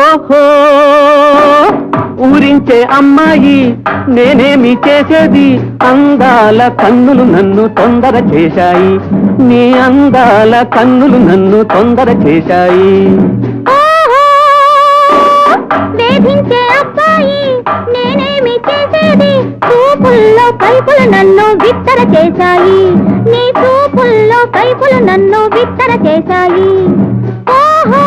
ఓహో ఊరించే అమ్మాయి నేనేమి చేసేది, అందాల కన్నులు నన్ను తొందర చేశాయి, నీ అందాల కన్నులు నన్ను తొందర చేశాయి. వేధించే అబ్బాయి నేనేమి చేసేది, చూపుల్లో కైపులు నన్ను బిత్తర చేశాయి, నీ చూపుల్లో కైపులు నన్ను బిత్తర చేశాయి. ఓహో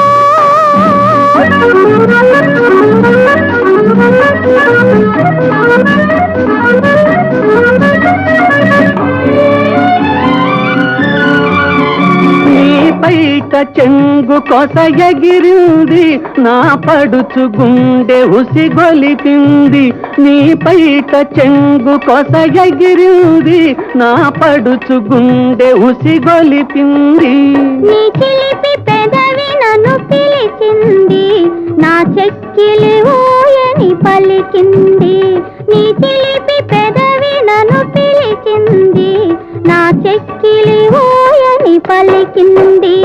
పైట చెంగు కొస ఎగిరింది, నా పడుచు గుండె ఉసిగొలిపింది, నీ పైట చెంగు కొస ఎగిరింది, నా పడుచు గుండె ఉసిగొలిపింది. నీ చిలిపి పెదవి నన్ను పిలిచింది, నా చెక్కిలి ఊయని పలికింది, నీ చిలిపి పెదవి నన్ను పిలిచింది, నా చెక్కిలి ఊయని పలికింది.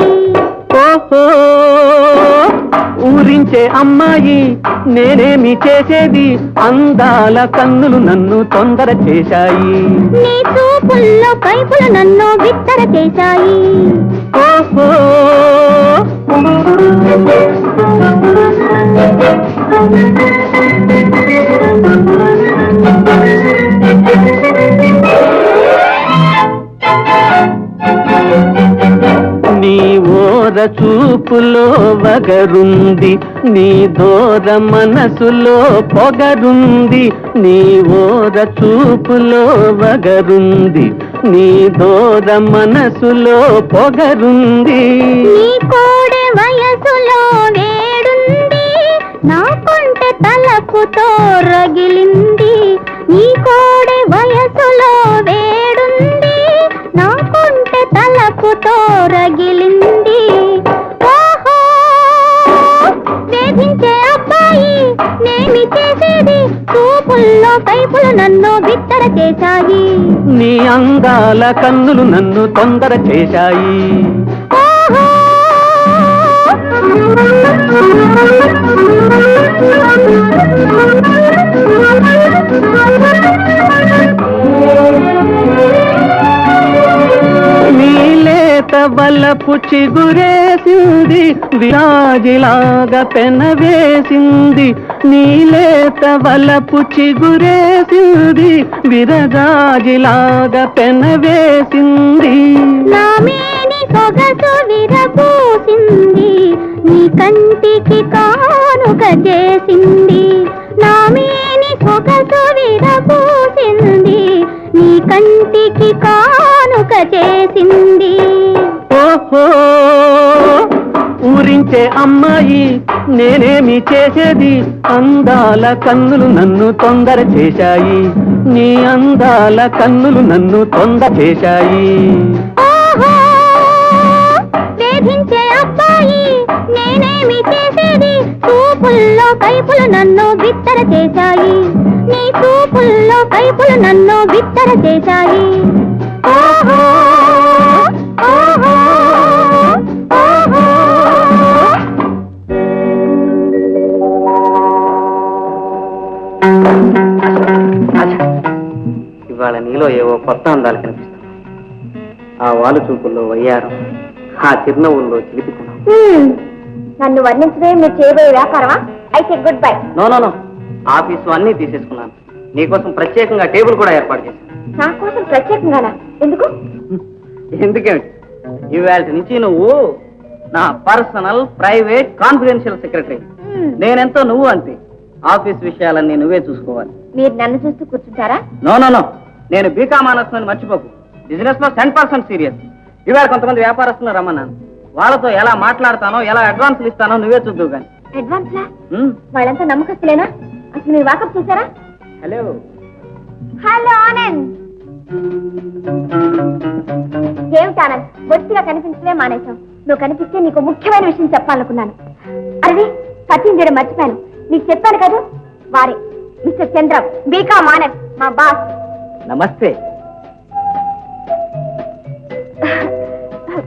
ఓహో ఊరించే అమ్మాయి నేనేమి చేసేది, అందాల కన్నులు నన్ను తొందర చేశాయి, నీ చూపుల్లో కైపులు నన్ను బిత్తర చేశాయి. ఓహో నీ ఓర చూపులో వగరుంది, నీ దూర మనసులో పొగరుంది, నీ ఓర చూపులో వగరుంది, నీ దూర మనసులో పొగరుంది. నీ కోడె వయసులో వేడుంది, నా కొంటె తలపుతో రగిలింది, నీ కోడె వయసులో వేడుంది, నా కొంటె తలపుతో రగిలింది. ఓహో వేధించే అబ్బాయి నేమి చేసేది, చూపుల్లో కైపులు నన్ను బిత్తర చేశాయి, నీ అందాల కన్నులు నన్ను తొందర చేశాయి. ఓహో నీలేత వలపు చిగురేసింది, విరాజిలాగా పెనవేసింది, నీలేత వలపు చిగురేసింది, విరగాజిలాగా పెనవేసింది. నా మేని సొగసు విరబూసింది, నీ కంటికి కానుక చేసింది, నా మేని సొగసు విరబూసింది, నీ కంటికి కానుక చేసింది. ఓహో ఊరించే అమ్మాయి నేనేమి చేసేది, అందాల కన్నులు నన్ను తొందర చేశాయి, నీ అందాల కన్నులు నన్ను తొందర చేశాయి. ఓహో వేధించే అబ్బాయి నేనేమి చేసేది, చూపుల్లో కైపులు నన్ను బిత్తర చేశాయి, నీ చూపుల్లో కైపులు నన్ను బిత్తర చేశాయి. ఓహో ఓహో ఓహో ఇవాళ నీలో ఏవో కొత్త అందాలు కనిపిస్తాయి, ఆ వాలు చూపుల్లో వయ్యారం, ఆ చిరునవ్వుల్లో చిలిపితనం. నన్ను వర్ణించడే మీరు చేయబోయే వ్యాపారమా? అయితే good bye. No no no, office అన్నీ తీసేసుకున్నాను, నీకోసం ప్రత్యేకంగా టేబుల్ కూడా ఏర్పాటు చేశాను. నా కోసం ప్రత్యేకంగానా? ఎందుకు? ఎందుకేమిటి, ఇవాళ నుంచి నువ్వు నా పర్సనల్ ప్రైవేట్ కాన్ఫిడెన్షియల్ సెక్రటరీ. నేనెంతో నువ్వు అంతే, ఆఫీస్ విషయాలన్నీ నువ్వే చూసుకోవాలి. మీరు నన్ను చూస్తూ కూర్చుంటారా? నో నో నో, నేను బీకామ్ ఆనర్స్ని మర్చిపోకు, బిజినెస్ లో 10% సీరియస్. ఇవాళ కొంతమంది వ్యాపారస్తులు రమ్మన్నాను, వాళ్ళతో ఎలా మాట్లాడతానో ఎలా అడ్వాన్సులు ఇస్తానో నువ్వే చూద్దువు కానీ. అడ్వాన్స్లా? వాళ్ళంతా నమ్మకస్తులేనా? అసలు మీరు వాకప్ చేశారా? Hello hello Anand. ఏమిటి ఆనంద్, బొత్తిగా కనిపించలే మానేశావు. నువ్వు కనిపిస్తే నీకు ముఖ్యమైన విషయం చెప్పాలనుకున్నాను. అరే పరిచయం చేయడం మర్చిపోయాను, నీకు చెప్పాను కదా, వారే మిస్టర్ చంద్రం, బీకామ్ ఆనంద్, మా బాస్. నమస్తే.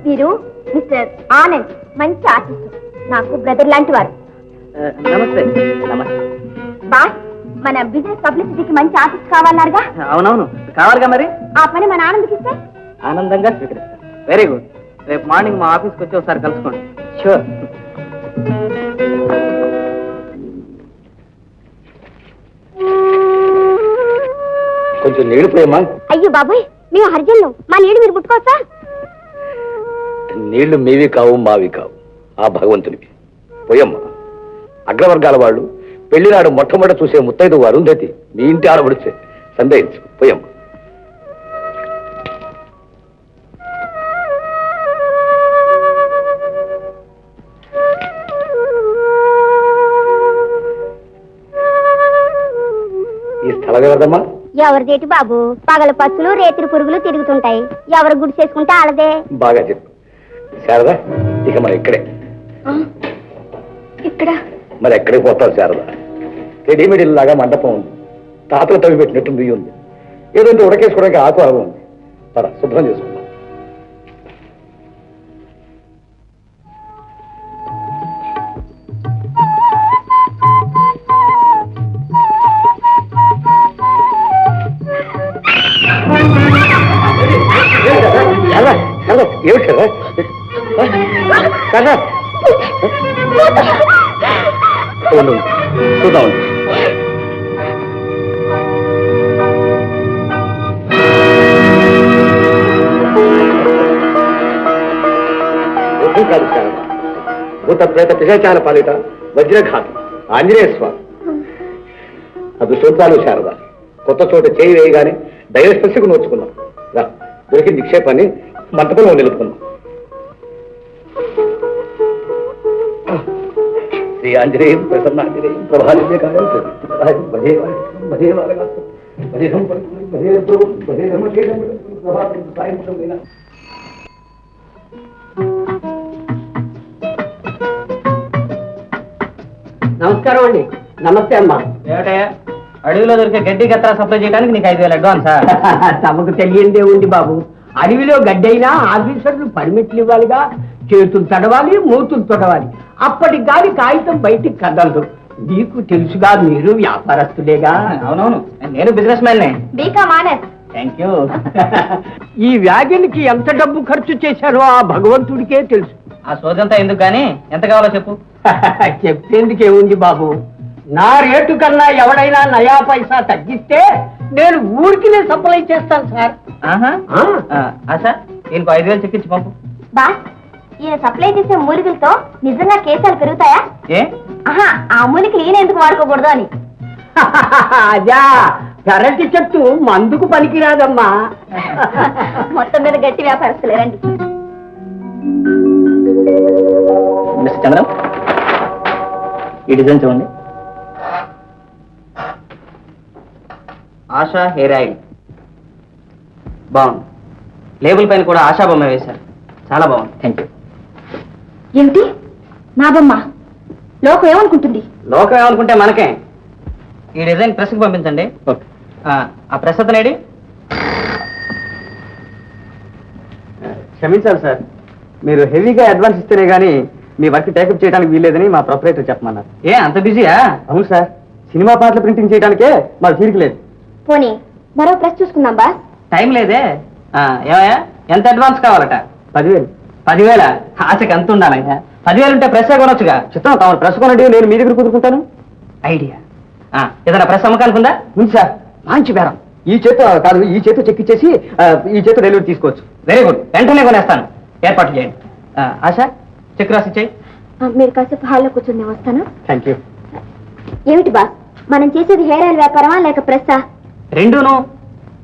వీరు మిస్టర్ ఆనంద్, మంచి ఆర్టిస్ట్, నాకు బ్రదర్ లాంటి వారు. నమస్తే. నమస్తే. బాస్, మన బిజినెస్ పబ్లిసిటీకి మంచి ఆర్టిస్ట్ కావాలన్నారుగా? అవునవును, కావాలిగా. మరి ఆ పని మన ఆనంద్కి ఇస్తే ఆనందంగా స్వీకరిస్తాను. Very good. రేపు మార్నింగ్ మా ఆఫీస్కి వచ్చి ఒకసారి కలుసుకోండి. షూర్. కొంచెం నీళ్లు ప్రేమ. అయ్యో బాబాయ్, మేము హరిజన్లు, మా నీళ్ళు మీరు ముట్టుకోవచ్చా? నీళ్లు మీవి కావు, మావి కావు, ఆ భగవంతునికి. పోయమ్మా. అగ్రవర్గాల వాళ్ళు పెళ్లినాడు మొట్టమొదట చూసే ముత్తైదు అరుంధతి మీ ఇంటి ఆడబడితే సందేహించు. పోయమ్మా. ఈ స్థలం ఎవరిదమ్మా? ఎవరిదేటి బాబు, పగల పచ్చులు రేతిరి పురుగులు తిరుగుతుంటాయి, ఎవరు గుడి చేసుకుంటే వాళ్ళదే. బాగా చెప్పు శారదా. ఇక మనం ఇక్కడే. ఇక్కడ మరి ఎక్కడికి పోతావు శారదా? రెడీమేడ్ లాగా మండపం ఉంది, తాతలు తవ్వి పెట్టినట్టు బియ్యం ఉంది, ఏదంటే ఉడకేసుకోవడానికి ఆకు ఆగు ఉంది. పద, శుభ్రం చేసుకుందాం. ఏమిటి కదా కదా చూద్దాం. కాదు శారద, భూత ప్రేత పిశాచాల పాలిట వజ్రఘాతం ఆంజనేయ స్వామి. అదృష్టోత్సాలు శారద. కొత్త చోట చేయి వేయగానే దైవ స్పర్శకు నోచుకున్నాం. రా, దొరికి నిక్షేపాన్ని మంటపంలో నిలుపుకున్నాం. శ్రీ ఆంజనేయం ప్రసన్నాంజనేయం ప్రభానికాయం నమస్కారం అండి. నమస్తే అమ్మా. ఏమిటయ్యా, అడవిలో దొరికే గడ్డి గత్రా సప్లై చేయడానికి నీకు 5,000 అడ్వాన్సా? తమకు తెలియందే ఉంది బాబు. అడవిలో గడ్డైనా ఆఫీసర్లు పర్మిట్లు ఇవ్వాలిగా. చేతులు తడవాలి, మూతులు తొడవాలి. అప్పటికి గాని కాగితం బయటికి కదలదు. మీకు తెలుసుగా, మీరు వ్యాపారస్తులేగా. అవునవును, నేను బిజినెస్ మ్యాన్నే. BCom honours. Thank you. ఈ వ్యాగన్కి ఎంత డబ్బు ఖర్చు చేశారో ఆ భగవంతుడికే తెలుసు. ఆ సోదంతా ఎందుకు గానీ ఎంత కావాలో చెప్పు. చెప్పేందుకేముంది బాబు, నా రేటు కన్నా ఎవడైనా నయా పైసా తగ్గిస్తే నేను ఊరికి సప్లై చేస్తాను సార్. ఆశా, ఈయనకు 5,000 చెక్కించి పంపు. బాస్, ఈయన సప్లై చేసే మూలికలతో నిజంగా కేసాలు పెరుగుతాయా? ఏ? ఆహా, ఆ మూలికలు ఈయన ఎందుకు వాడుకోకూడదు అని. అదా, పెరటి చెట్టు మందుకు పనికిరాదమ్మా. మొత్తం మీద గట్టి వ్యాపారస్తులేరండి. మిస్టర్ చంద్రం, ఈ డిజైన్ చూడండి. ఆశా హెయిర్ ఆయిల్ బాగుంది. లేబుల్ పైన కూడా ఆశా బొమ్మ వేశారు, చాలా బాగుంది. Thank you. ఏమిటి నా బొమ్మ? లోకం ఏమనుకుంటుంది? లోకం ఏమనుకుంటే మనకే. ఈ డిజైన్ ప్రెస్కి పంపించండి. ఓకే. ఆ ప్రెస్ అతనేడి? క్షమించాలి సార్, మీరు హెవీగా అడ్వాన్స్ ఇస్తేనే గానీ మీ వర్క్ టేకప్ చేయడానికి వీల్లేదని మా ప్రొపరేటర్ చెప్పమన్నారు. ఏ, అంత బిజీయా? అవును సార్, సినిమా పాటలు ప్రింటింగ్ చేయడానికే మాకు తీరిక లేదు. పోనీ మరో ప్రెస్ చూసుకుందాం బాస్. టైం లేదే. ఏమయ్యా, ఎంత అడ్వాన్స్ కావాలట? 10,000. 10,000? ఆశకి ఎంత ఉండాలయ్యా? 10,000 ఉంటే ప్రెస్ కొనొచ్చుగా. చిత్తం, తమ ప్రెస్ కొనండి, నేను మీ దగ్గర కుదురుకుంటాను. ఐడియా. ఏదైనా ప్రెస్ అమ్మకానికి ఉందా? ఉంది సార్, మంచి బేరం. ఈ చేత కాదు, ఈ చేత చెక్ ఇచ్చేసి ఈ చేత డెలివరీ తీసుకోవచ్చు. వెరీ గుడ్, వెంటనే కొనేస్తాను. ఏర్పాటు చేయండి. ఆశ, చెక్ రాసి ఇచ్చేయి. మీరు కాసేపు హాల్లో కూర్చుని వస్తాను. Thank you. ఏమిటి బాస్, మనం చేసేది హెయిర్ ఆయిల్ వ్యాపారమా లేక ప్రెస్సా? రెండూను.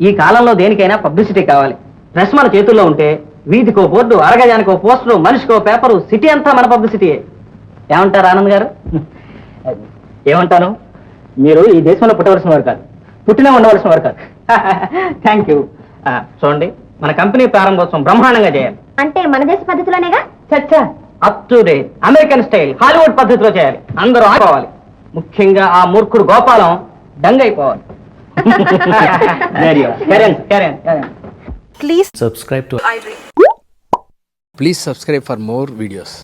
ఈ కాలంలో దేనికైనా పబ్లిసిటీ కావాలి. ప్రెస్ మన చేతుల్లో ఉంటే వీధికో బోర్డు, అరగజానికో పోస్టరు, మనిషికో పేపరు, సిటీ అంతా మన పబ్లిసిటీయే. ఏమంటారు ఆనంద్ గారు? ఏమంటాను, మీరు ఈ దేశంలో పుట్టవలసిన వారు కాదు, పుట్టినే ఉండవలసిన వారు కాదు. Thank you. చూడండి, మన కంపెనీ ప్రారంభోత్సవం బ్రహ్మాండంగా చేయాలి. అంటే మన దేశ పద్ధతిలోనేగా? చచ్చా, up to date American style Hollywood పద్ధతిలో చేయాలి. అందరూ ఆడుకోవాలి. ముఖ్యంగా ఆ మూర్ఖుడు గోపాలం డంగ్ అయిపోవాలి. Very well. Carry on. Please Please subscribe for more videos.